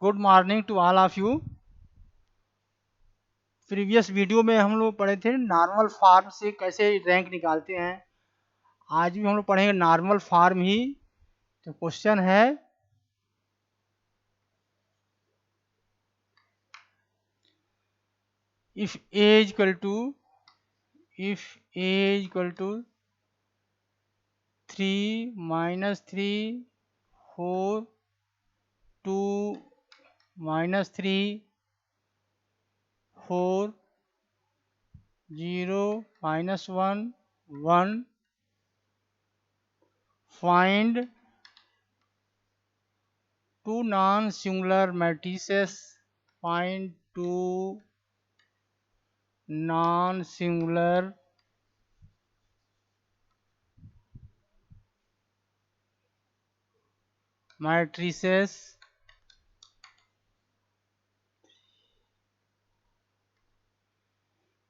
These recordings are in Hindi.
Good morning to all of you. Previous video में हम लोग पढ़े थे नॉर्मल फॉर्म से कैसे रैंक निकालते हैं। आज भी हम लोग पढ़ेंगे नॉर्मल फॉर्म ही। तो क्वेश्चन है if A equal to 3 - 3 4 2 -3 4 0 -1 1 find two non-singular matrices. Find two non-singular matrices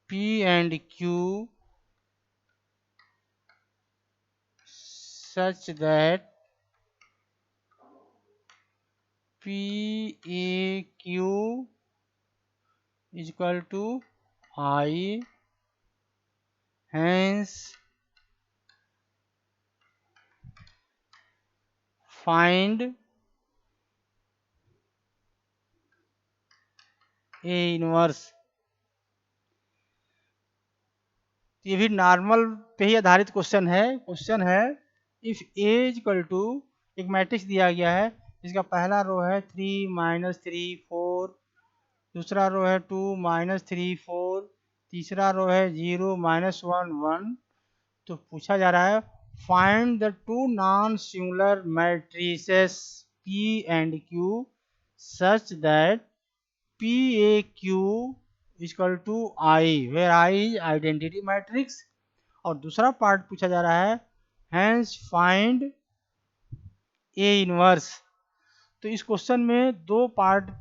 P and Q such that PAQ is equal to I. Hence, find A inverse. ये भी नॉर्मल पे ही आधारित क्वेश्चन है इफ ए इक्वल टू एक मैट्रिक्स दिया गया है जिसका पहला रो है 3 - 3 4, दूसरा रो है 2 - 3 4, तीसरा रो है 0 -1 1। तो पूछा जा रहा है find the two non singular matrices P and Q such that PAQ equal to I, where I is identity matrix. और दूसरा पार्ट पूछा जा रहा है हैंस फाइंड A इनवर्स। तो इस क्वेश्चन में दो पार्ट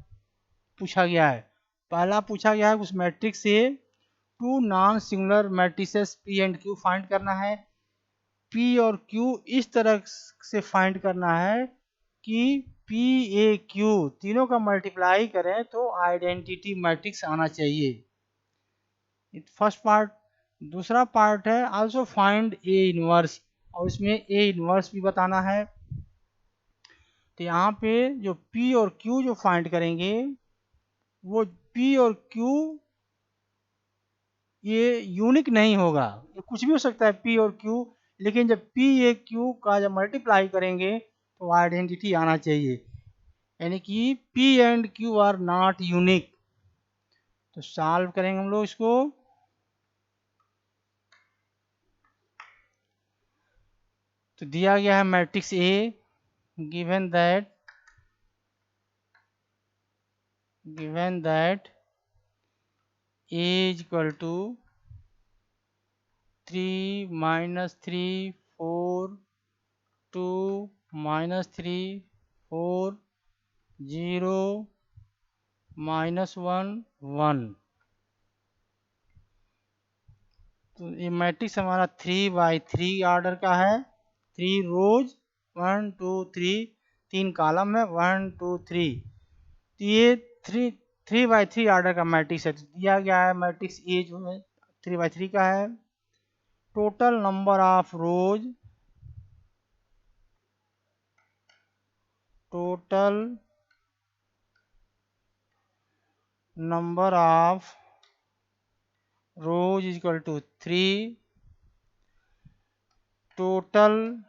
पूछा गया है। पहला पूछा गया है उस मैट्रिक्स से two non singular matrices P and Q find करना है। P और Q इस तरह से फाइंड करना है कि PAQ तीनों का मल्टीप्लाई करें तो आइडेंटिटी मैट्रिक्स आना चाहिए। First part. दूसरा पार्ट है आल्सो फाइंड A इनवर्स, और इसमें A इनवर्स भी बताना है। तो यहाँ पे जो P और Q जो फाइंड करेंगे वो P और Q ये यूनिक नहीं होगा, ये कुछ भी हो सकता है P और Q, लेकिन जब P A Q का जब मल्टीप्लाई करेंगे तो आइडेंटिटी आना चाहिए, यानी कि P and Q are not unique. तो सॉल्व करेंगे हम लोग इसको। तो दिया गया है matrix A, given that A is equal to 3 - 3 4 2 -3 4 0 -1 1। तो ये मैट्रिक्स हमारा 3x3 ऑर्डर का है। 3 रोज 1 2 3, 3 कॉलम है 1 2 3। तो ये 3x3 ऑर्डर का मैट्रिक्स है। तो दिया गया है मैट्रिक्स ए जो है 3x3 का है। Total number of rows, total number of rows is equal to 3, total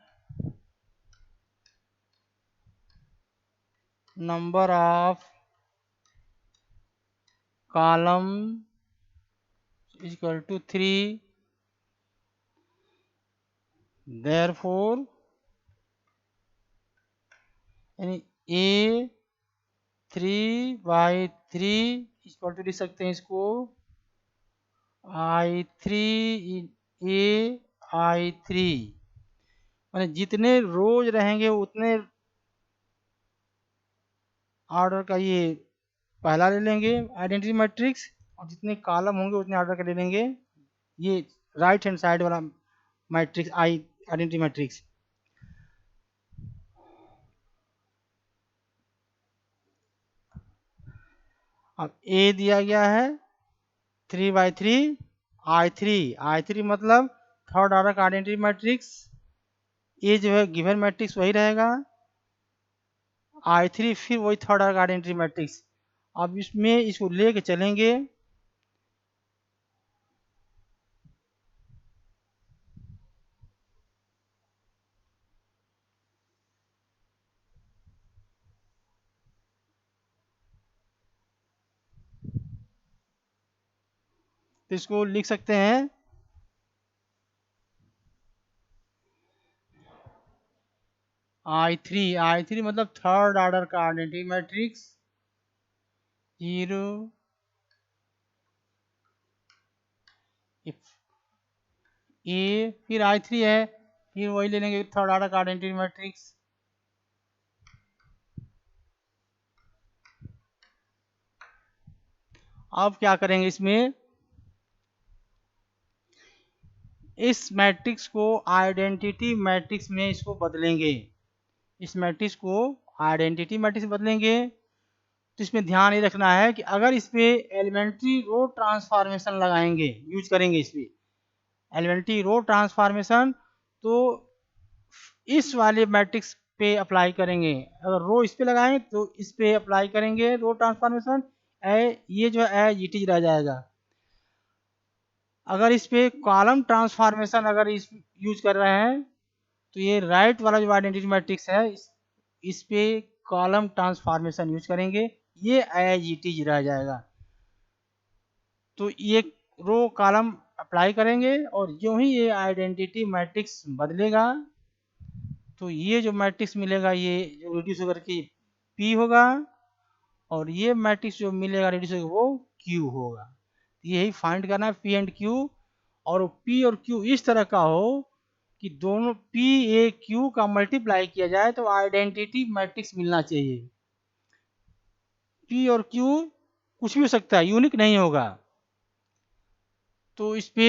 number of column is equal to 3। Therefore यानी A 3/3 इक्वल टू लिख सकते हैं इसको I3 A I3, माने जितने रोज रहेंगे उतने ऑर्डर का ये पहला ले लेंगे आइडेंटिटी मैट्रिक्स, और जितने कॉलम होंगे उतने ऑर्डर का ले लेंगे ये राइट हैंड साइड वाला मैट्रिक्स आई आइडेंटिटी मैट्रिक्स। अब ए दिया गया है 3/3 I3 मतलब थर्ड ऑर्डर का आइडेंटिटी मैट्रिक्स। ये जो है गिवन मैट्रिक्स वही रहेगा, I3 फिर वही थर्ड ऑर्डर का आइडेंटिटी मैट्रिक्स। अब इसमें इसको लेके चलेंगे, तो इसको लिख सकते हैं I3 मतलब थर्ड ऑर्डर का आइडेंटिटी मैट्रिक्स 0 ए, फिर I3 है, फिर वही ले लेंगे थर्ड ऑर्डर का आइडेंटिटी मैट्रिक्स। अब क्या करेंगे, इसमें इस मैट्रिक्स को आइडेंटिटी मैट्रिक्स में इसको बदलेंगे, इस मैट्रिक्स को आइडेंटिटी मैट्रिक्स बदलेंगे। तो इसमें ध्यान ये रखना है कि अगर इस पे एलिमेंट्री रो ट्रांसफॉर्मेशन लगाएंगे, यूज करेंगे इस पे एलिमेंट्री रो ट्रांसफॉर्मेशन, तो इस वाले मैट्रिक्स पे अप्लाई करेंगे। अगर रो इस पे लगाएंगे तो इस पे अप्लाई करेंगे रो ट्रांसफॉर्मेशन, ये जो है एज इट इज रह जाएगा। अगर इस पे कॉलम ट्रांसफॉर्मेशन अगर इस यूज कर रहे हैं तो ये राइट वाला जो आइडेंटिटी मैट्रिक्स है इस पे कॉलम ट्रांसफॉर्मेशन यूज करेंगे, ये एज इट इज रह जाएगा। तो ये रो कॉलम अप्लाई करेंगे और जो ही ये आइडेंटिटी मैट्रिक्स बदलेगा तो ये जो मैट्रिक्स मिलेगा ये जो रिड्यूस होकर के P होगा, और ये मैट्रिक्स जो मिलेगा रिड्यूस होकर वो Q होगा। यही फाइंड करना है P एंड Q, और P और Q इस तरह का हो कि दोनों P A Q का मल्टीप्लाई किया जाए तो आइडेंटिटी मैट्रिक्स मिलना चाहिए। P और Q कुछ भी हो सकता है, यूनिक नहीं होगा। तो इस पे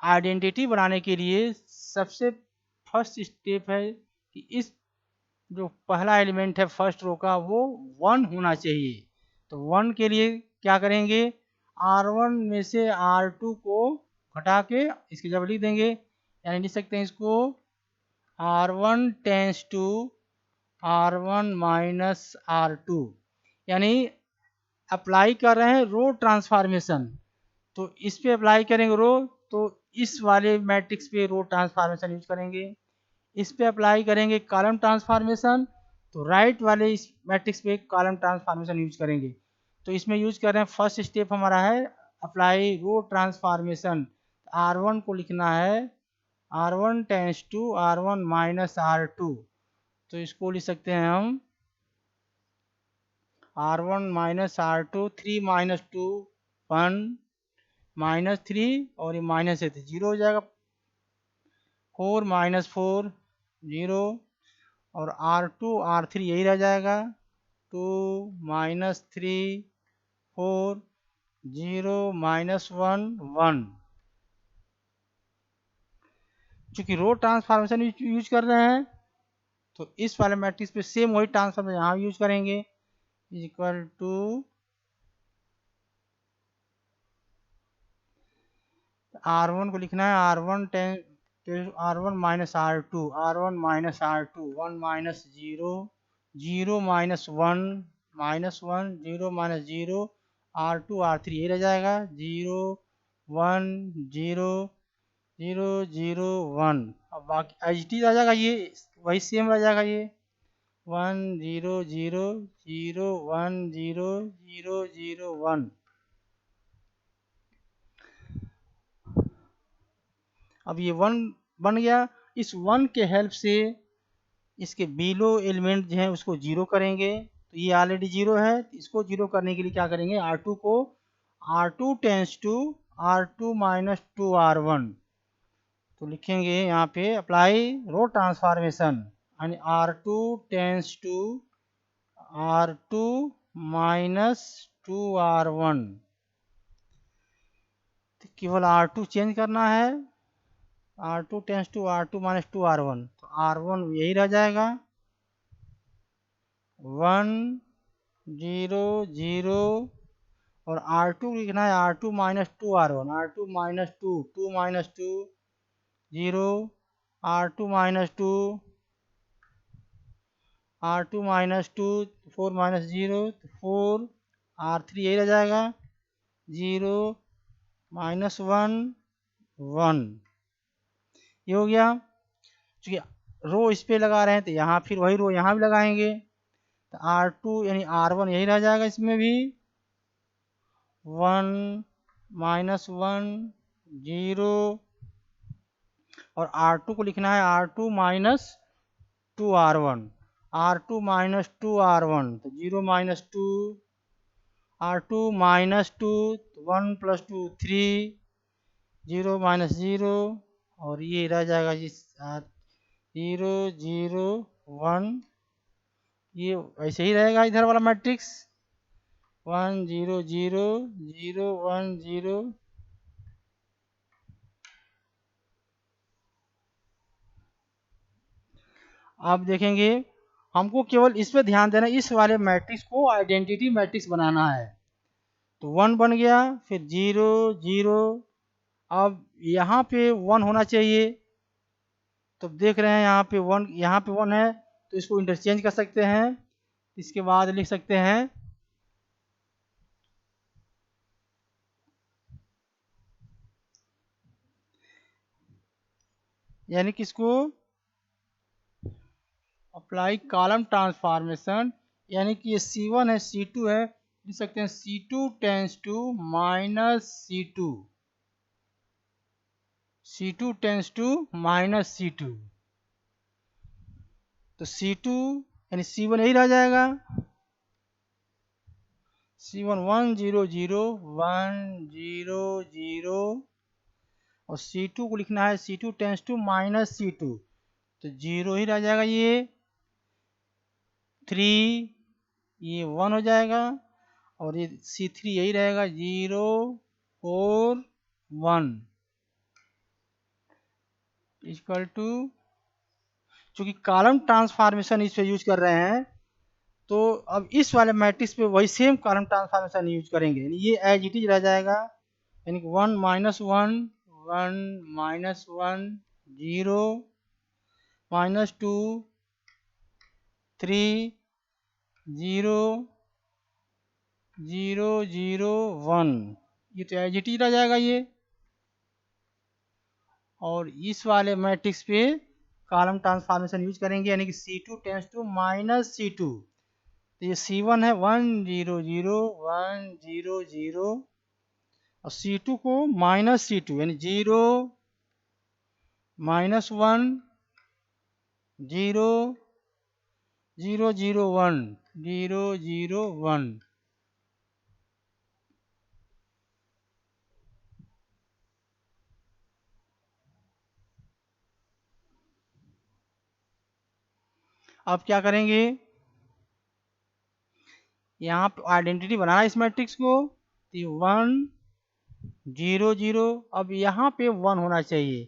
आइडेंटिटी बनाने के लिए सबसे फर्स्ट स्टेप है कि इस जो पहला एलिमेंट है फर्स्ट रो का वो 1 होना चाहिए। तो 1 के लिए क्या करेंगे, R1 में से R2 को घटा के इसकी जगह लिख देंगे, यानी लिख सकते हैं इसको R1 tense to R1 minus R2, यानी अप्लाई कर रहे हैं रो ट्रांसफॉर्मेशन। तो इस पे अप्लाई करेंगे रो, तो इस वाले मैट्रिक्स पे रो ट्रांसफॉर्मेशन यूज करेंगे। इस पे अप्लाई करेंगे कॉलम ट्रांसफॉर्मेशन, तो राइट वाले इस मैट्रिक्स पे कॉलम ट्रांसफॉर्मेशन यूज करेंगे। तो इसमें यूज कर रहे हैं, फर्स्ट स्टेप हमारा है अप्लाई रो ट्रांसफॉर्मेशन। R1 को लिखना है R1 tense to R1 minus R2, तो इसको लिख सकते हैं हम R1 minus R2, 3 minus 2 1 minus 3, और ये माइनस है तो 0 हो जाएगा, 4 माइनस 4 0, और R2 R3 यही रह जाएगा, 2 माइनस 3 4 0 माइनस 1 1। चूंकि रो ट्रांसफॉर्मेशन यूज कर रहे हैं तो इस वाले मैट्रिक्स पे सेम वही ट्रांसफॉर्मेशन यहाँ यूज करेंगे, इक्वल टू R1 को लिखना है R1 R1 minus R2, R1 minus R2, 1 minus 0 0 minus 1 minus 1 0 minus 0, R2 R3 ये रह जाएगा 0 1 0 0 0 1। अब बाकी एच डी रह जाएगा, ये वही सेम रह जाएगा, ये 1 0 0 0 1 0 0 0 1। अब ये 1 बन गया। इस 1 के हेल्प से इसके बिलो एलिमेंट जो है उसको 0 करेंगे, तो ये ऑलरेडी 0 है, इसको 0 करने के लिए क्या करेंगे, R2 को R2 tense to R2 minus 2 R1, तो लिखेंगे यहाँ पे अप्लाई रो ट्रांसफॉर्मेशन, यानी R2 tense to R2 minus 2 R1, तो केवल R2 चेंज करना है, R2 tense to R2 minus 2 R1, तो R1 यही रह जाएगा 1 0 0 और R2 लिखना है R2 minus 2R1, R2 minus 2 minus 2 0, R2 minus 2, R2 minus 2, 4 minus 0 4, R3 यही रह जाएगा 0 माइनस 1 1, ये हो गया। चूँकि रो इस पे लगा रहे हैं तो यहाँ फिर वही रो यहाँ भी लगाएंगे, तो R2 यानी R1 यही रह जाएगा इसमें भी 1 माइनस 1 0, और R2 को लिखना है R2 minus 2R1, R2 minus 2R1 तो 0 minus 2, R2 minus 2 1 plus 2 3, 0 minus 0, और ये रह जाएगा जी 0 0 1, ये ऐसे ही रहेगा इधर वाला मैट्रिक्स 1 0 0 0 1 0। आप देखेंगे हमको केवल इस पे ध्यान देना, इस वाले मैट्रिक्स को आइडेंटिटी मैट्रिक्स बनाना है। तो 1 बन गया, फिर 0 0, अब यहाँ पे 1 होना चाहिए, तो देख रहे हैं यहाँ पे 1, यहाँ पे 1 है तो इसको इंटरचेंज कर सकते हैं। इसके बाद लिख सकते हैं यानी कि इसको अप्लाई कॉलम ट्रांसफॉर्मेशन, यानी कि ये C1 है C2 है, लिख सकते हैं C2 tends to minus C2, C2 tends to minus C2, तो C2 यानी C1 यही रह जाएगा C1 1 0 0 1 0 0, और C2 को लिखना है C2 tends to minus C2, तो 0 ही रह जाएगा ये 3, ये 1 हो जाएगा, और ये C3 यही रहेगा 0 4 1 इक्वल टू, चूंकि कॉलम ट्रांसफॉर्मेशन इस पे यूज कर रहे हैं तो अब इस वाले मैट्रिक्स पे वही सेम कॉलम ट्रांसफॉर्मेशन यूज करेंगे, यानी ये एज इट इज रह जाएगा, यानी कि 1 माइनस 1 1 माइनस 1 0 माइनस 2 3 0 0 0 1, ये तो एज इट इज रह जाएगा ये। और इस वाले मैट्रिक्स पे कॉलम ट्रांसफॉर्मेशन यूज करेंगे, यानी कि C2 tends to minus C2, तो ये C1 है 1 0 0 1 0 0, और C2 को माइनस C2 यानी 0 माइनस 1 0 0 0 1 0 0 1। अब क्या करेंगे, यहाँ पे आइडेंटिटी बनाना इस मैट्रिक्स को, तो 1 0 0, अब यहाँ पे 1 होना चाहिए,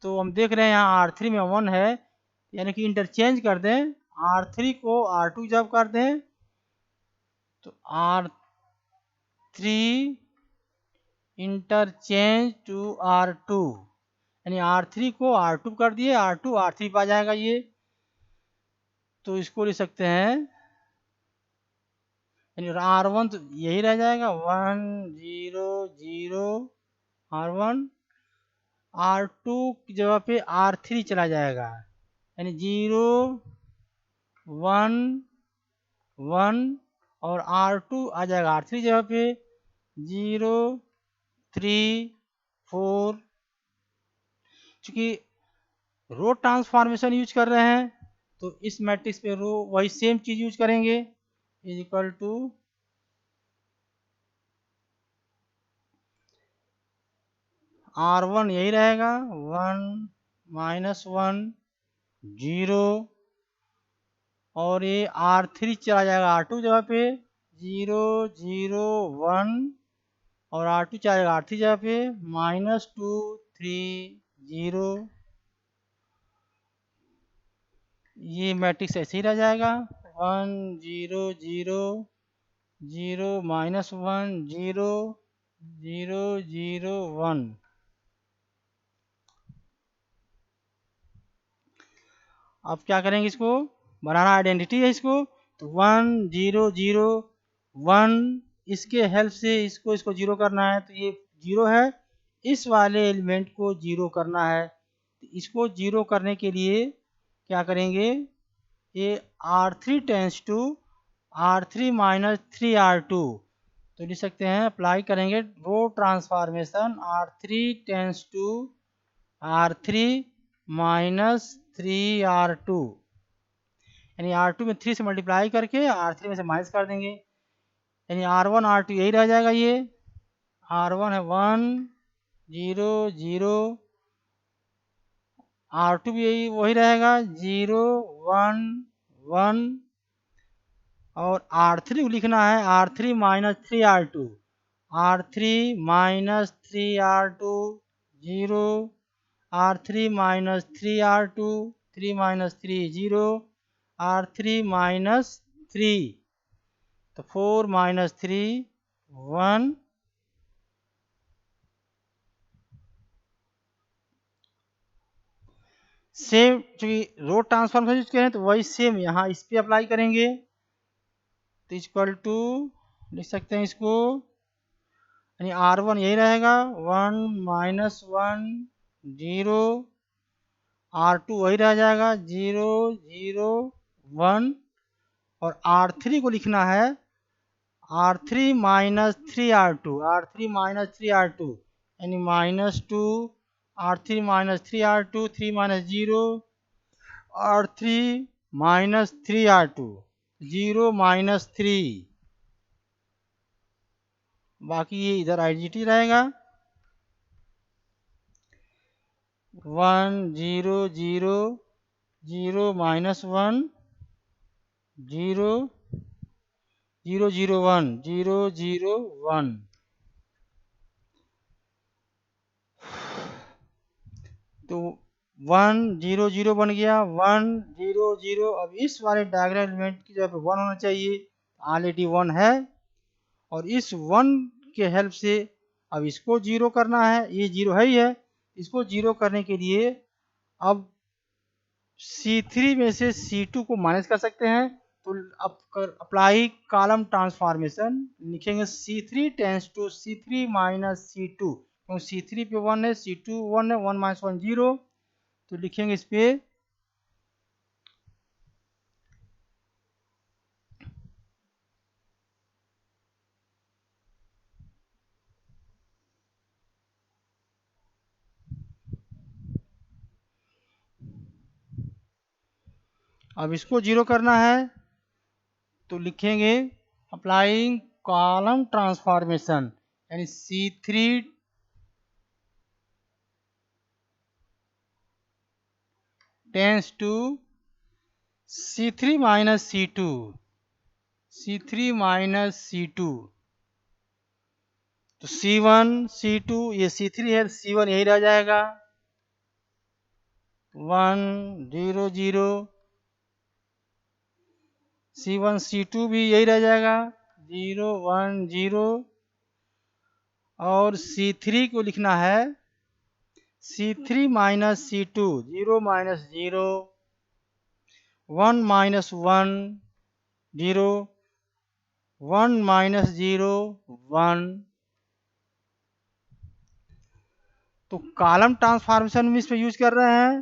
तो हम देख रहे हैं यहाँ R3 में 1 है, यानी कि इंटरचेंज कर दें, R3 को R2 जब कर दें तो R3 इंटरचेंज टू R2, यानी R3 को R2 कर दिए, R2 R3 पे आ जाएगा ये, तो इसको लिख सकते हैं, यानी R1 तो यही रह जाएगा 1 0 0 R1, R2 की जगह पे R3 चला जाएगा, यानी 0 1 1, और R2 आ जाएगा R3 जगह पे 0 3 4। चूंकि रो ट्रांसफॉर्मेशन यूज कर रहे हैं तो इस मैट्रिक्स पे रो वही सेम चीज यूज करेंगे, इज इक्वल टू R1 यही रहेगा 1 माइनस 1 0, और ये R3 चला जाएगा R2 जगह पे 0 0 1, और R2 चला जाएगा R3 जगह पे माइनस 2 3 0, ये मैट्रिक्स ऐसे ही रह जाएगा 1 0 0 0 -1 0 0 0 1। अब क्या करेंगे, इसको बनाना आइडेंटिटी है इसको, तो 1 0 0 1, इसके हेल्प से इसको जीरो करना है, तो ये जीरो है, इस वाले एलिमेंट को जीरो करना है। तो इसको जीरो करने के लिए क्या करेंगे, ये R3 tends to R3 minus 3R2, तो लिख सकते हैं अप्लाई करेंगे row transformation R3 tends to R3 minus 3R2, यानी R2 में 3 से मल्टीप्लाई करके R3 में से माइनस कर देंगे, यानी R1 R2 यही रह जाएगा। ये R1 है 1 0 0, R2 भी यही वही रहेगा 0 1 1, और R3 को लिखना है R3 minus 3R2, R3 minus 3R2 0, R3 minus 3R2 3 minus 3 0, R3 minus 3, तो 4 माइनस 3 1। सेम चूंकि रो ट्रांसफॉर्मेशन यूज करें तो वही सेम यहाँ इस पे अप्लाई करेंगे, तो इक्वल टू लिख सकते हैं इसको, यानी R1 यही रहेगा 1 माइनस 1 0, R2 वही रह जाएगा 0 0 1, और R3 को लिखना है R3 minus 3R2, R3 minus 3R2, यानी minus 2, R3 minus 3R2 3 minus 0, R3 minus 3R2 0 minus 3, बाकी ये इधर आइडेंटिटी रहेगा 1 0 0 0 माइनस 1 0 0 0 1 0 0 1, तो 1 0 0 बन गया 1 0 0। अब इस वाले डायग्राम एलिमेंट की जगह पे 1 होना चाहिए, ऑलरेडी 1 है, और इस 1 के हेल्प से अब इसको जीरो करना है, ये जीरो है ही है, इसको जीरो करने के लिए अब C3 में से C2 को माइनस कर सकते हैं, तो अब अप्लाई कॉलम ट्रांसफॉर्मेशन लिखेंगे C3 tense to C3 minus C2, क्योंकि C3 पे 1 है, C2 1 है, 1 माइनस 1 0, तो लिखेंगे इस पे अब इसको जीरो करना है, तो लिखेंगे अप्लाइंग कॉलम ट्रांसफॉर्मेशन, यानी C3 tense to C3 minus C2, C3 minus C2, तो C1 C2 ये C3 है, C1 यही रह जाएगा 1 0 0, C1 C2 भी यही रह जाएगा 0 1 0, और C3 को लिखना है C3 minus C2 0 minus 0 1 minus 1 0 1 minus 0 1, तो कॉलम ट्रांसफॉर्मेशन में इस पे यूज कर रहे हैं,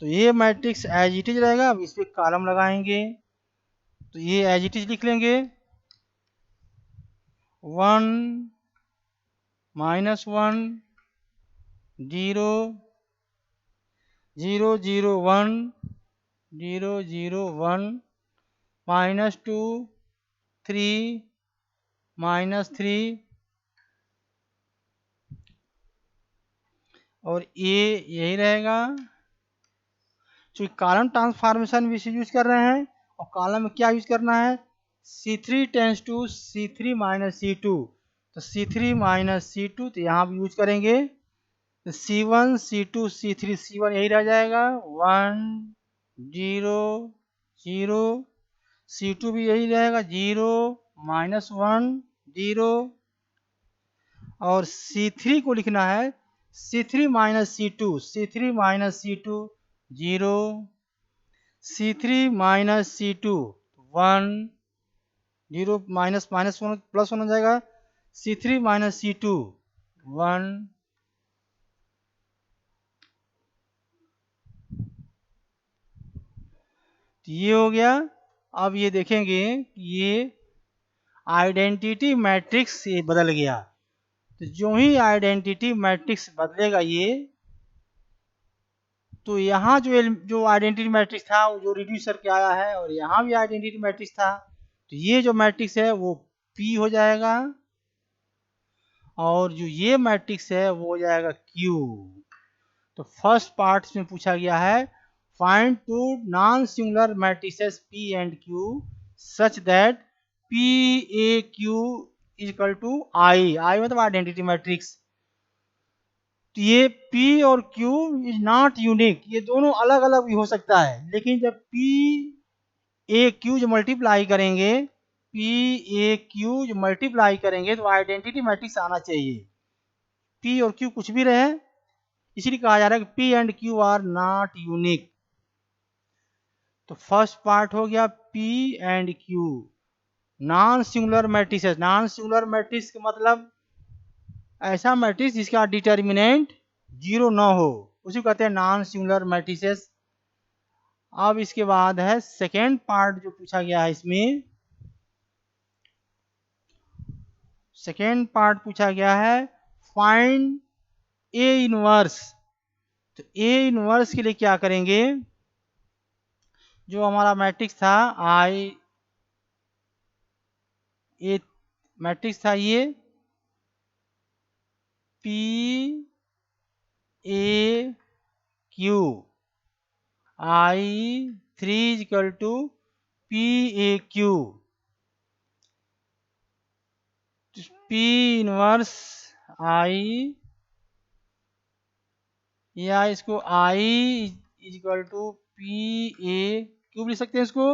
तो ये मैट्रिक्स एज इट इज रहेगा। अब इस पे कॉलम लगाएंगे, तो ये एज इट इज लिख लेंगे 1 माइनस 1 0 0 0 1 0 0 1 माइनस 2 3 माइनस 3, और ये यही रहेगा। चूँकि कॉलम ट्रांसफॉर्मेशन भी यूज कर रहे हैं, और कॉलम में क्या यूज करना है C3 tense to C3 minus C2, तो C3 माइनस C2, तो यहाँ भी यूज करेंगे, तो C1 C2 C3 C1 यही रह जाएगा 1 0 0, C2 भी यही रहेगा 0 -1 0 और C3 को लिखना है C3 - C2 C3 - C2 0 C3 - C2 1 0 minus minus one plus one हो जाएगा C3 - C2 1 तो ये हो गया। अब ये देखेंगे ये आइडेंटिटी मैट्रिक्स ये बदल गया। तो जो ही आइडेंटिटी मैट्रिक्स बदलेगा ये तो यहाँ जो आइडेंटिटी मैट्रिक्स था वो जो रिड्यूस करके आया है और यहाँ भी आइडेंटिटी मैट्रिक्स था तो ये जो मैट्रिक्स है वो P हो जाएगा और जो ये मैट्रिक्स है वो हो जाएगा Q। तो फर्स्ट पार्ट में पूछा गया है find two non singular matrices P and Q such that PAQ is equal to I मतलब आइडेंटिटी मैट्रिक्स। तो ये P और Q इज नॉट यूनिक, ये दोनों अलग अलग भी हो सकता है लेकिन जब PAQ जो मल्टीप्लाई करेंगे PAQ जो मल्टीप्लाई करेंगे तो आइडेंटिटी मैट्रिक्स आना चाहिए। P और Q कुछ भी रहे इसलिए कहा जा रहा है कि P and Q are not unique. तो फर्स्ट पार्ट हो गया P and Q non singular matrices. Non singular matrix का मतलब ऐसा मैट्रिक्स जिसका डिटर्मिनेंट 0 ना हो उसी को कहते हैं नॉन सिंगुलर मैट्रिसेस। अब इसके बाद है सेकेंड पार्ट जो पूछा गया है इसमें सेकेंड पार्ट पूछा गया है फाइंड A इनवर्स। तो A इनवर्स के लिए क्या करेंगे जो हमारा मैट्रिक्स था A मैट्रिक्स था ये P A Q I3 is equal to PAQ P inverse I या इसको I is equal to PAQ लिख सकते हैं इसको।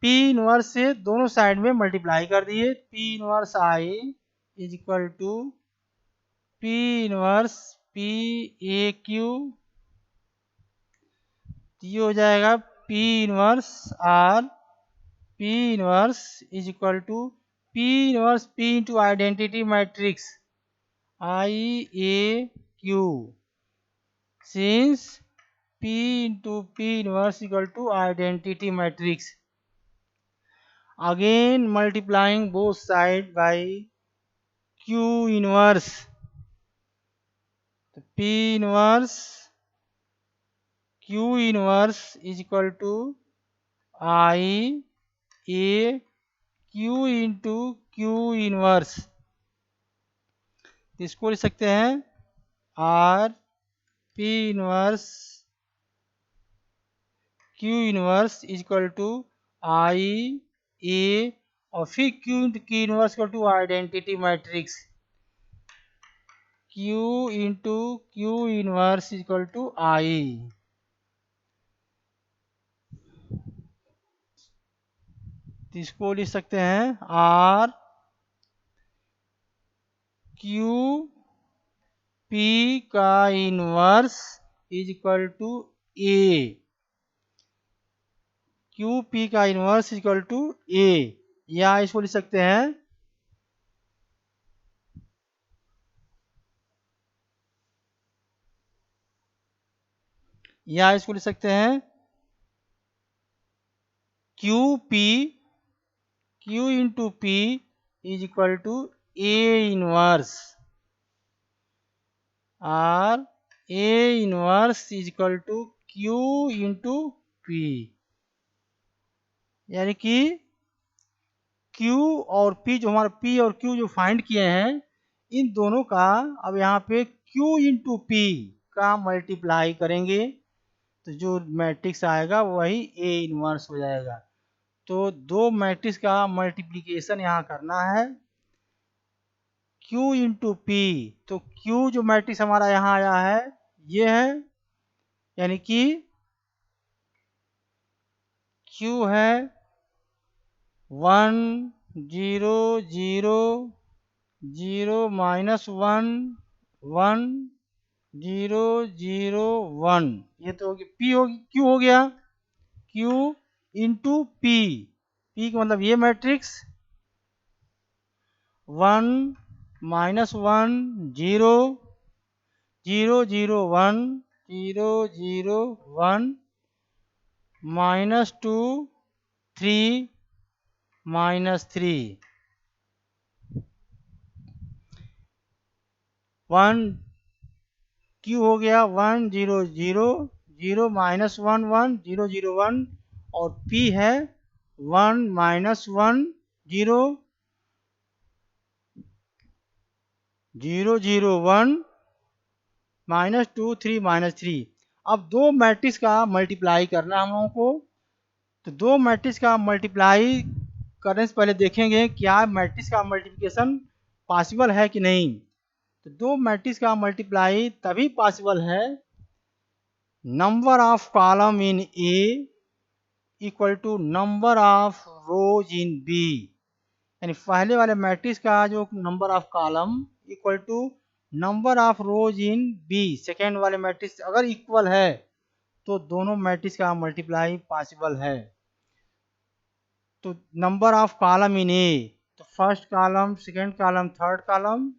P इनवर्स से दोनों साइड में मल्टीप्लाई कर दिए P inverse I is equal to P inverse PAQ ये हो जाएगा P inverse R P inverse is equal to P inverse P into identity matrix IAQ since P into P inverse equal to identity matrix. Again multiplying both side by Q inverse तो P inverse Q inverse is equal to I A Q into Q inverse. इसको लिख सकते हैं R P inverse Q inverse is equal to I A और फिर Q into Q inverse equal to identity matrix Q into Q inverse is equal to I। इसको लिख सकते हैं R Q P का inverse is equal to A Q P का inverse is equal to A या इसको लिख सकते हैं Q into P is equal to A inverse और A inverse is equal to Q into P यानी कि Q और P जो हमारा P और Q जो फाइंड किए हैं इन दोनों का अब यहाँ पे Q इंटू P का मल्टीप्लाई करेंगे तो जो मैट्रिक्स आएगा वही A इनवर्स हो जाएगा। तो दो मैट्रिक्स का मल्टीप्लिकेशन यहाँ करना है Q इंटू P। तो Q जो मैट्रिक्स हमारा यहाँ आया है ये है यानी कि Q है 1 0 0 0 माइनस 1 1 0 0 1, ये तो होगी पी होगी, क्यू हो गया, क्यू इंटू पी, पी का मतलब ये matrix 1 minus 1 0 0 0 1 0 0 1 minus 2 3 minus 3 1, Q हो गया 1 0 0 0 माइनस 1 1 0 0 1, और पी है 1 माइनस 1 0 0 0 1 माइनस 2 3 माइनस 3। अब दो मैट्रिक्स का मल्टीप्लाई करना हम लोगों को, तो दो मैट्रिक्स का मल्टीप्लाई करने से पहले देखेंगे क्या मैट्रिक्स का मल्टीप्लिकेशन पॉसिबल है कि नहीं। तो दो मैट्रिक्स का मल्टीप्लाई तभी पॉसिबल है number of column in A equal to number of rows in B, यानी पहले वाले मैट्रिक्स का जो number of column equal to number of rows in B, second वाले मैट्रिक्स अगर इक्वल है तो दोनों मैट्रिक्स का मल्टीप्लाई पॉसिबल है। तो number of column in A, तो first column second column third column,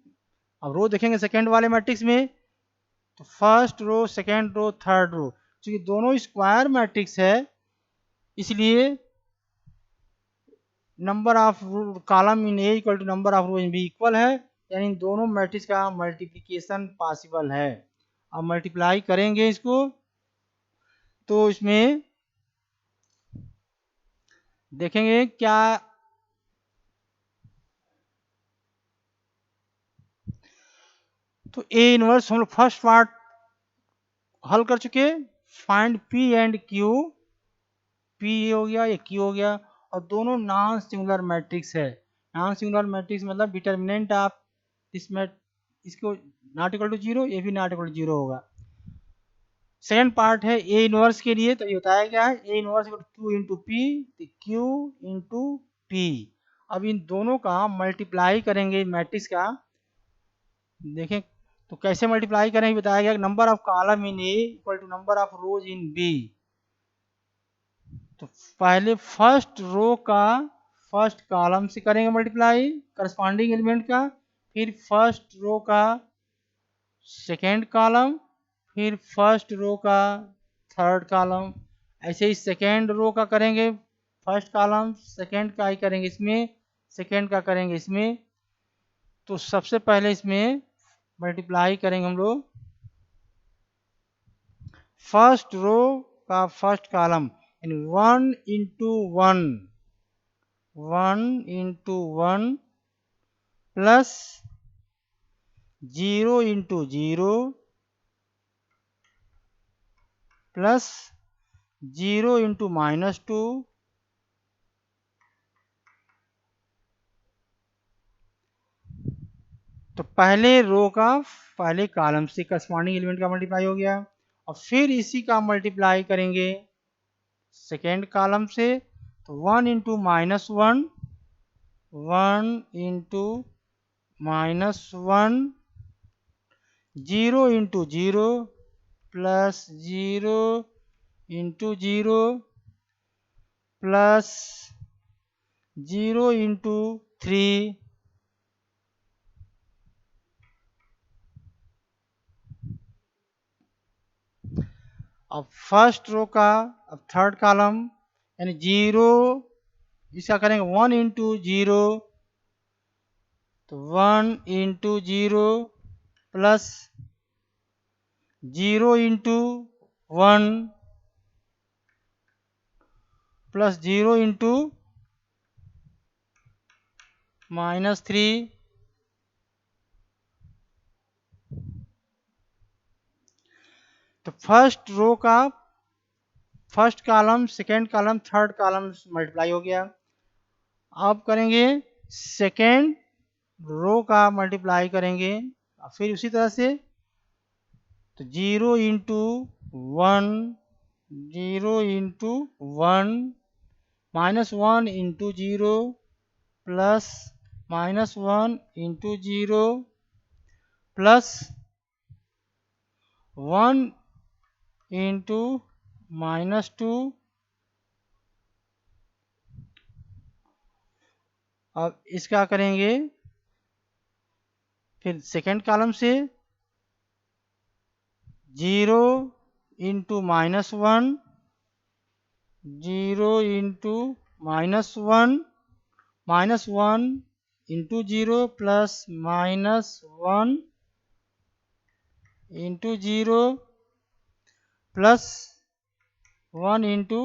अब रो देखेंगे सेकेंड वाले मैट्रिक्स में, तो फर्स्ट रो सेकेंड रो थर्ड रो, क्योंकि दोनों स्क्वायर मैट्रिक्स है इसलिए number of column in A equal to number of row in B equal है, यानी दोनों मैट्रिक्स का मल्टीप्लिकेशन पॉसिबल है। अब मल्टीप्लाई करेंगे इसको, तो इसमें देखेंगे क्या, तो ए इनवर्स हम लोग फर्स्ट पार्ट हल कर चुके, find P and Q, P हो गया ये क्यू हो गया, और दोनों नॉन सिंगुलर मैट्रिक्स है। नॉन सिंगुलर मैट्रिक्स मतलब डिटर्मिनेंट ऑफ दिस मैट, इसको नॉट इक्वल टू जीरो, ये भी नॉट इक्वल टू जीरो होगा। सेकेंड पार्ट है ए इनवर्स के लिए, तो ये बताया गया है A inverse Q into P, Q into P. अब इन दोनों का मल्टीप्लाई करेंगे मैट्रिक्स का, देखें तो कैसे मल्टीप्लाई करेंगे बताया गया, number of column in A equal to number of rows in B. तो पहले फर्स्ट रो का फर्स्ट कॉलम से करेंगे मल्टीप्लाई करस्पॉन्डिंग एलिमेंट का, फिर फर्स्ट रो का सेकेंड कॉलम, फिर फर्स्ट रो का थर्ड कॉलम, ऐसे ही सेकेंड रो का करेंगे फर्स्ट कॉलम, सेकेंड का ही करेंगे इसमें, सेकेंड का करेंगे इसमें। तो सबसे पहले इसमें मल्टीप्लाई करेंगे हम लोग फर्स्ट रो का फर्स्ट कॉलम, यानी 1 into 1 1 into 1 plus 0 into 0 plus 0 into minus 2 तो पहले रो का पहले कॉलम से करस्पॉन्डिंग एलिमेंट का मल्टीप्लाई हो गया, और फिर इसी का मल्टीप्लाई करेंगे सेकेंड कॉलम से, तो 1 into minus 1 1 into minus 1 0 into 0 plus 0 into 0 plus 0 into 3 अब फर्स्ट रो का अब थर्ड कॉलम यानी 0, इसका करेंगे 1 इंटू 0, तो 1 into 0 plus 0 into 1 plus 0 into minus 3। तो फर्स्ट रो का first column second column third column multiply हो गया। अब करेंगे सेकेंड रो का मल्टीप्लाई करेंगे, फिर उसी तरह से तो 0 into 1 0 into 1 minus 1 into 0 plus -1 into 0 plus 1 into -2। अब इसका करेंगे फिर सेकेंड कॉलम से 0 into -1, 0 into -1, -1 into 0 plus -1 into 0 plus 1 into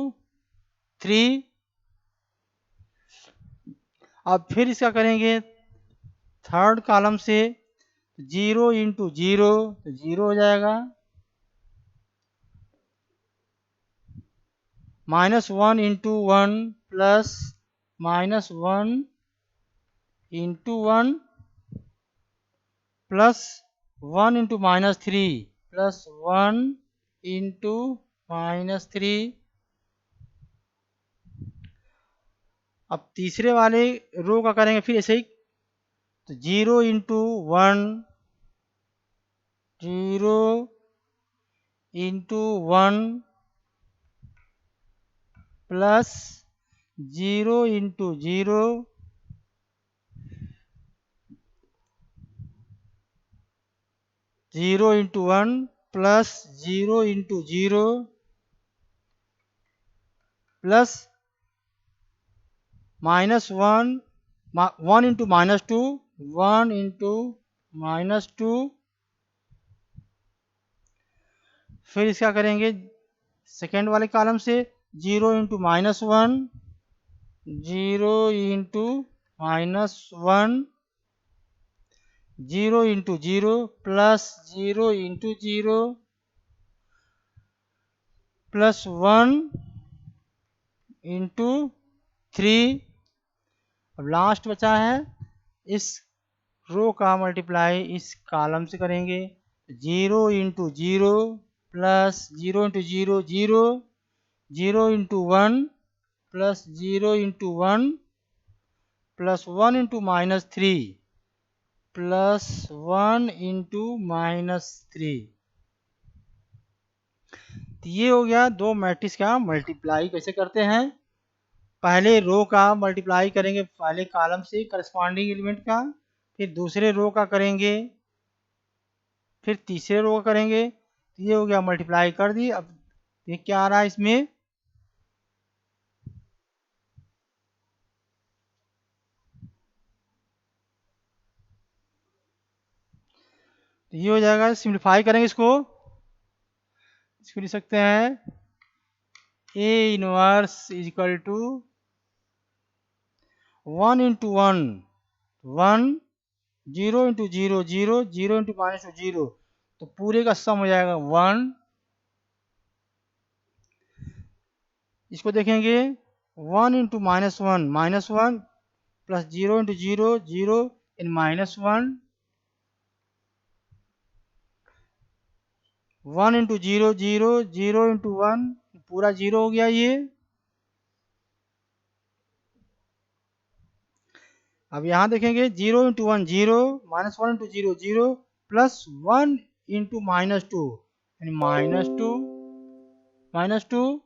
3। अब फिर इसका करेंगे थर्ड कॉलम से 0 इंटू 0 तो 0 हो जाएगा, -1 into 1 plus -1 into 1 plus 1 into -3 plus 1 into -3। अब तीसरे वाले रो का करेंगे फिर ऐसे ही, तो 0 into 1, 0 into 1 plus 0 into 0 0 into 1 plus 0 into 0 plus -1, 1 into -2, 1 into -2। फिर इसका करेंगे सेकेंड वाले कॉलम से 0 into -1, 0 into -1, 0 into 0 plus 0 into 0 plus 1 into 3। अब लास्ट बचा है, इस रो का मल्टीप्लाई इस कॉलम से करेंगे, 0 into 0 plus 0 into 0 0, 0 into 1 plus 0 into 1 plus 1 into -3 plus 1 into -3। तो ये हो गया दो मैट्रिक्स का मल्टीप्लाई कैसे करते हैं। पहले रो का मल्टीप्लाई करेंगे पहले कॉलम से करस्पॉन्डिंग एलिमेंट का, फिर दूसरे रो का करेंगे, फिर तीसरे रो का करेंगे। तो ये हो गया मल्टीप्लाई कर दी। अब ये क्या आ रहा है इसमें, तो ये हो जाएगा, सिंप्लीफाई करेंगे इसको लिख सकते हैं A inverse is equal to 1 into 1 1, 0 into 0 0, 0 into -2 0, तो पूरे का सम हो जाएगा 1। इसको देखेंगे 1 इंटू -1 -1 प्लस 0 इंटू 0 0 इन -1, 1 इंटू 0 0, 0 इंटू 1 पूरा 0 हो गया ये। अब यहाँ देखेंगे 0 इंटू 1 0, -1 इंटू 0 0 प्लस 1 इंटू -2 यानी -2 -2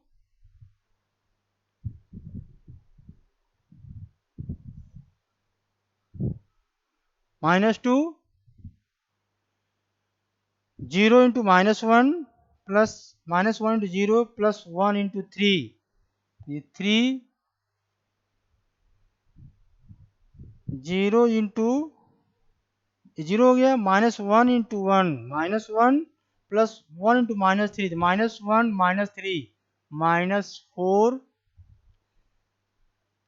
-2, 0 into -1 plus -1 into 0 plus 1 into 3, ये 3, 0 इंटू 0 हो गया, -1 into 1 -1 plus 1 into -3, -1 -3 -4,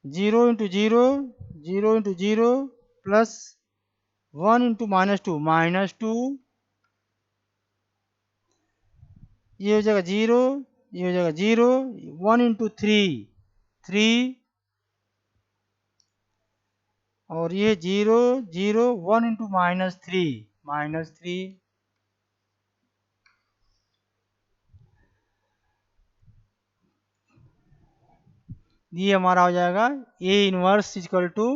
0 into 0 0 into 0 plus 1 into -2 ये हो जाएगा 0, ये हो जाएगा 0, 1 इंटू 3 3 और ये 0 0 1 इंटू -3 ये हमारा हो जाएगा ए इनवर्स इक्वल टू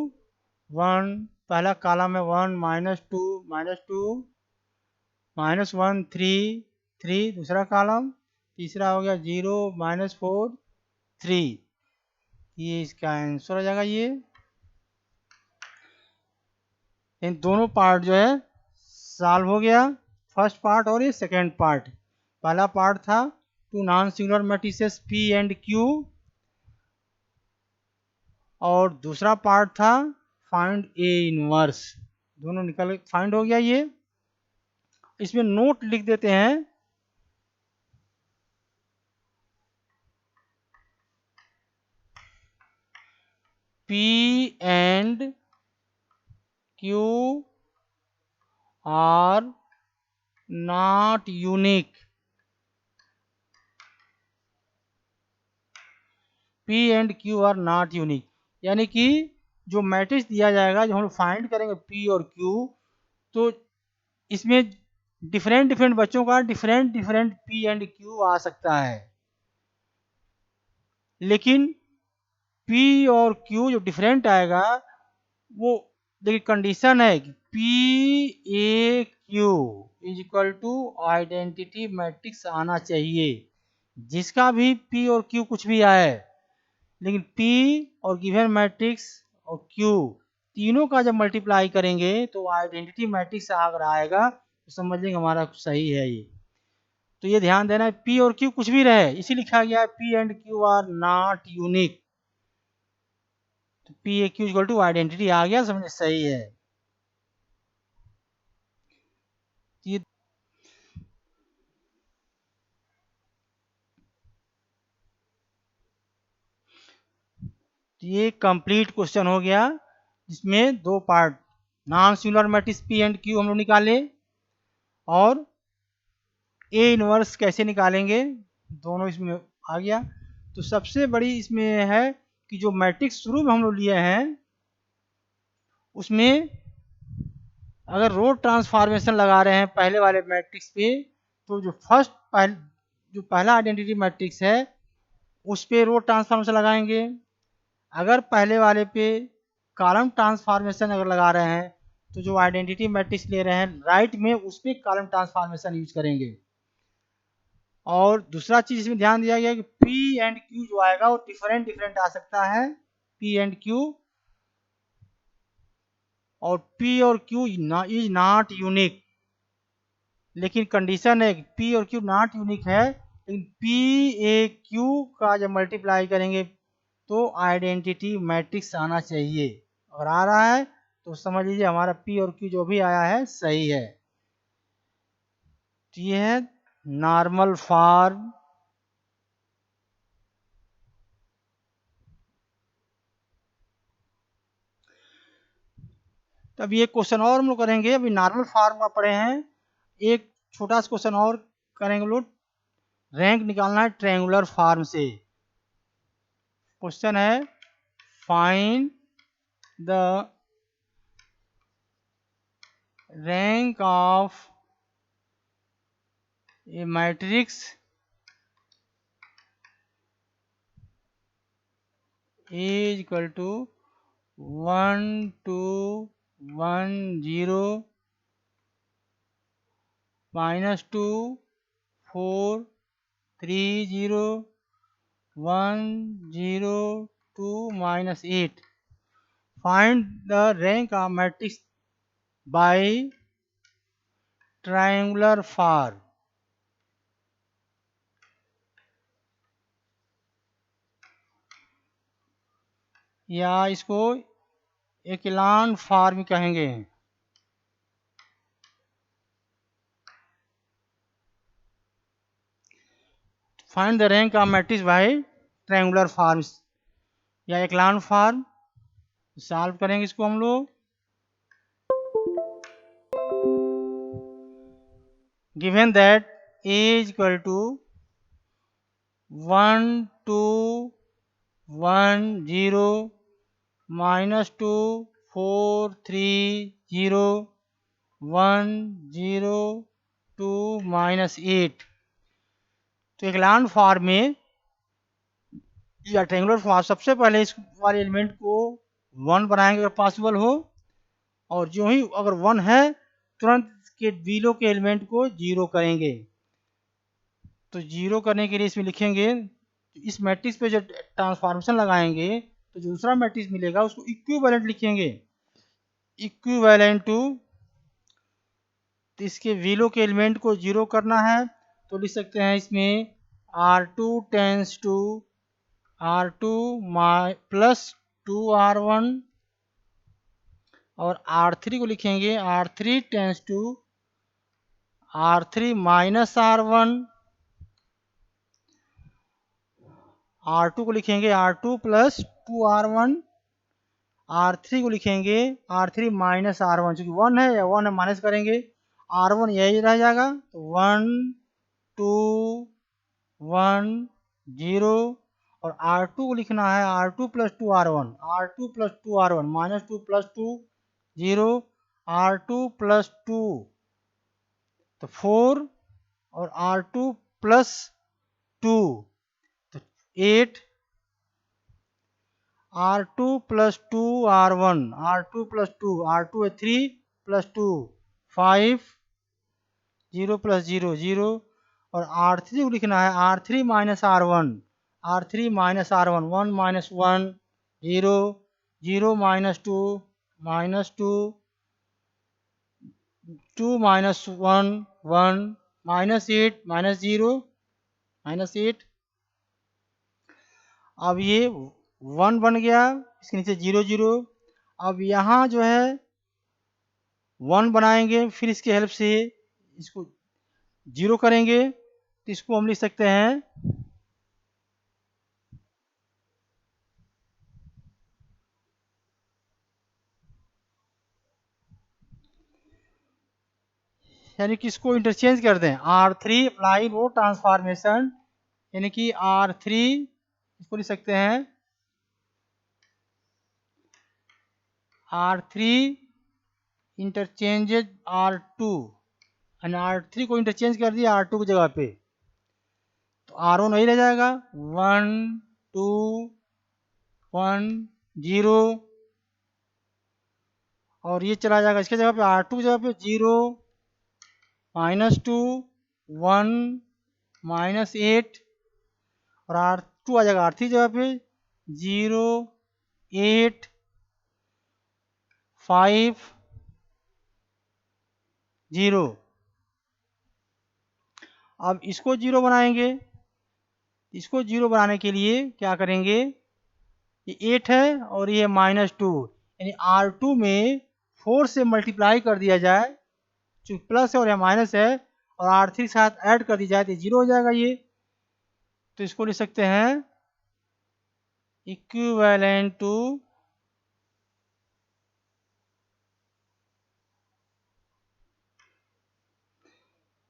1, पहला कॉलम है 1 -2 -2 -1 3 3, दूसरा कॉलम, तीसरा हो गया 0 -4 3। ये इसका आंसर हो जाएगा। ये इन दोनों पार्ट जो है सॉल्व हो गया, फर्स्ट पार्ट और ये सेकेंड पार्ट। पहला पार्ट था two non singular matrices P and Q, और दूसरा पार्ट था फाइंड ए इनवर्स। दोनों निकल फाइंड हो गया। ये इसमें नोट लिख देते हैं, P and Q R not unique. P and Q R not unique, यानी कि जो मैट्रिक्स दिया जाएगा, जो हम फाइंड करेंगे पी और क्यू, तो इसमें डिफरेंट डिफरेंट बच्चों का different different P and Q आ सकता है, लेकिन पी और क्यू जो डिफरेंट आएगा वो, देखिए कंडीशन है कि P A Q is equal to identity matrix आना चाहिए। जिसका भी पी और क्यू कुछ भी आए, लेकिन P और गिवन मैट्रिक्स और Q तीनों का जब मल्टीप्लाई करेंगे तो आइडेंटिटी मैट्रिक्स अगर आएगा तो समझ लेंगे हमारा सही है। ये तो ये ध्यान देना है, P और Q कुछ भी रहे, इसी लिखा गया है P and Q are not unique. तो P A Q equal to identity आ गया, समझ सही है। ये कंप्लीट क्वेश्चन हो गया, जिसमें दो part, non singular matrix P and Q हम लोग निकाले, और ए इनवर्स कैसे निकालेंगे, दोनों इसमें आ गया। तो सबसे बड़ी इसमें है कि जो मैट्रिक्स शुरू में हम लोग लिए हैं, उसमें अगर रो ट्रांसफॉर्मेशन लगा रहे हैं पहले वाले मैट्रिक्स पे, तो जो जो पहला आइडेंटिटी मैट्रिक्स है उस पे रो ट्रांसफॉर्मेशन लगाएंगे। अगर पहले वाले पे कॉलम ट्रांसफॉर्मेशन अगर लगा रहे हैं, तो जो आइडेंटिटी मैट्रिक्स ले रहे हैं राइट में, उस पर कॉलम ट्रांसफॉर्मेशन यूज करेंगे। और दूसरा चीज इसमें ध्यान दिया गया कि P एंड Q जो आएगा वो डिफरेंट डिफरेंट आ सकता है, P एंड Q, और P और Q इज नॉट यूनिक। लेकिन कंडीशन है कि P और Q नॉट यूनिक है, लेकिन P A Q का जब मल्टीप्लाई करेंगे तो आइडेंटिटी मैट्रिक्स आना चाहिए। अगर आ रहा है तो समझ लीजिए हमारा P और Q जो भी आया है सही है। तो ये है नॉर्मल फॉर्म। तब ये क्वेश्चन और हम लोग करेंगे, अभी नॉर्मल फॉर्म का पढ़े हैं, एक छोटा सा क्वेश्चन और करेंगे लोग, रैंक निकालना है ट्रायंगुलर फॉर्म से। क्वेश्चन है find the rank of a matrix is equal to 1 2 1 0 -2 4 3 0 1 0 2 -8। Find the rank of matrix by triangular form. या इसको एक्लान फॉर्म कहेंगे। Find the rank of matrix by triangular forms या एक्लान फॉर्म। सॉल्व करेंगे इसको हम लोग। Given that a is equal to 1 2 1 0 -2 4 3 0 1 0 2 -8। तो एक्लान फॉर्म में या ट्रायंगुलर फॉर्म, सबसे पहले इस वाले एलिमेंट को 1 बनाएंगे अगर पॉसिबल हो, और जो ही अगर 1 है तुरंत के बिलो के एलिमेंट को 0 करेंगे। तो 0 करने के लिए इसमें लिखेंगे, इस मैट्रिक्स पे जब ट्रांसफॉर्मेशन लगाएंगे तो दूसरा मैट्रिक्स मिलेगा उसको इक्विवेलेंट लिखेंगे, इक्विवेलेंट टू, तो इसके विलो के एलिमेंट को 0 करना है तो लिख सकते हैं इसमें R2 tense to R2 plus 2R1, और R3 को लिखेंगे R3 tends to R3 minus R1, R2 को लिखेंगे R2 प्लस 2R1, R3 को लिखेंगे R3 माइनस R1, चूंकि 1 है या 1 है माइनस करेंगे, R1 यही रह जाएगा, तो 1 2 1 0, और R2 को लिखना है R2 plus 2R1, R2 plus 2R1 minus 2 plus 2 0, R2 plus 2 तो 4, और R2 प्लस 2 तो 8, R2 plus 2 R1, R2 plus 2, R2 है 3 प्लस 2 5, 0 प्लस 0 0, और R3 को लिखना है R3 minus R1, R3 minus R1 1 minus 1 0, 0 minus 2 minus 2, 2 minus 1 1, minus 8 minus 0 minus 8। अब ये 1 बन गया, इसके नीचे 0 0। अब यहाँ जो है 1 बनाएंगे, फिर इसके हेल्प से इसको 0 करेंगे, तो इसको हम लिख सकते हैं यानी कि इसको इंटरचेंज कर दें, R3 अप्लाई रो ट्रांसफॉर्मेशन, यानी कि R3 इसको लिख सकते हैं R3 इंटरचेंजेज R2, यानी R3 को इंटरचेंज कर दिया R2 की जगह पे, तो R1 वही रह जाएगा 1 2 1 0, और ये चला जाएगा इसके जगह पे R2 की जगह पे 0 माइनस 2 1 माइनस 8, और R2 आ जाएगा R3 जगह पे 0 8 5 0। अब इसको 0 बनाएंगे, इसको 0 बनाने के लिए क्या करेंगे, ये 8 है और ये माइनस 2, यानी R2 में 4 से मल्टीप्लाई कर दिया जाए, चूँकि प्लस है और यह माइनस है, और R3 के साथ ऐड कर दी जाए तो 0 हो जाएगा ये, तो इसको लिख सकते हैं इक्विवेलेंट टू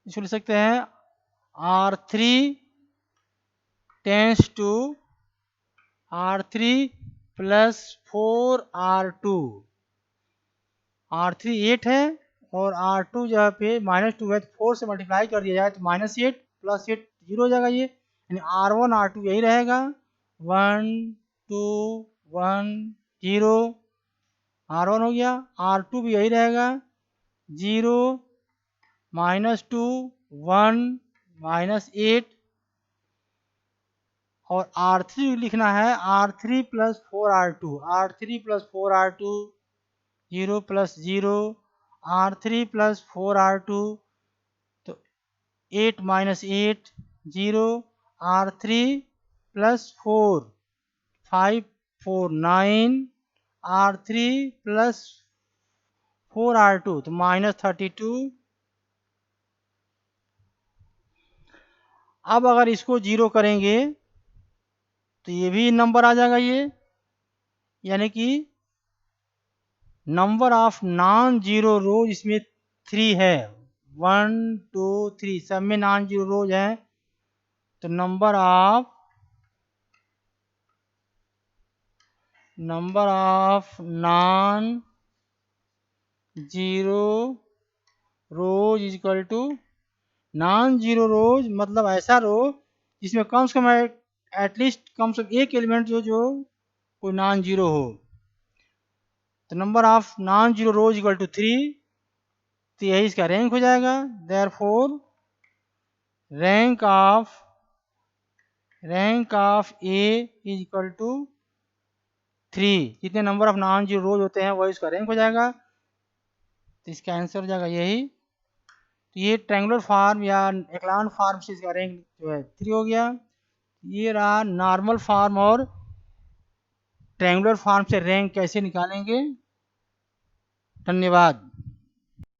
इसको लिख सकते हैं R3 tends to R3 plus 4R2, R3 8 है और R2 जहाँ पे माइनस 2 है तो 4 से मल्टीप्लाई कर दिया जाए तो माइनस 8 प्लस 8 0 हो जाएगा ये, यानी R1 R2 यही रहेगा 1 2 1 0, R1 हो गया, R2 भी यही रहेगा 0 माइनस 2 1 माइनस 8, और R3 लिखना है R3 plus 4R2, R3 plus 4R2 0 plus 0, R3 plus 4R2 तो 8 minus 8 0, R3 plus 4 5 4 9, R3 plus 4R2 तो माइनस 32। अब अगर इसको 0 करेंगे तो ये भी नंबर आ जाएगा ये, यानी कि नंबर ऑफ नॉन जीरो रोज इसमें 3 है, 1 2 3 सब में नॉन जीरो रोज है, तो number of non zero rows is equal to, non zero rows मतलब ऐसा रो जिसमें कम से कम एटलीस्ट कम से कम एक एलिमेंट जो कोई नॉन जीरो हो, तो number of non zero rows equal to 3, तो यही इसका रैंक हो जाएगा। Therefore rank of A is equal to 3। जितने number of non zero rows होते हैं वही इसका रैंक हो जाएगा। तो इसका आंसर हो जाएगा यही। तो ये ट्रायंगुलर फॉर्म या एक्लान फॉर्म से इसका रैंक जो है 3 हो गया। ये रहा नॉर्मल फॉर्म और ट्रायंगुलर फॉर्म से रैंक कैसे निकालेंगे। धन्यवाद।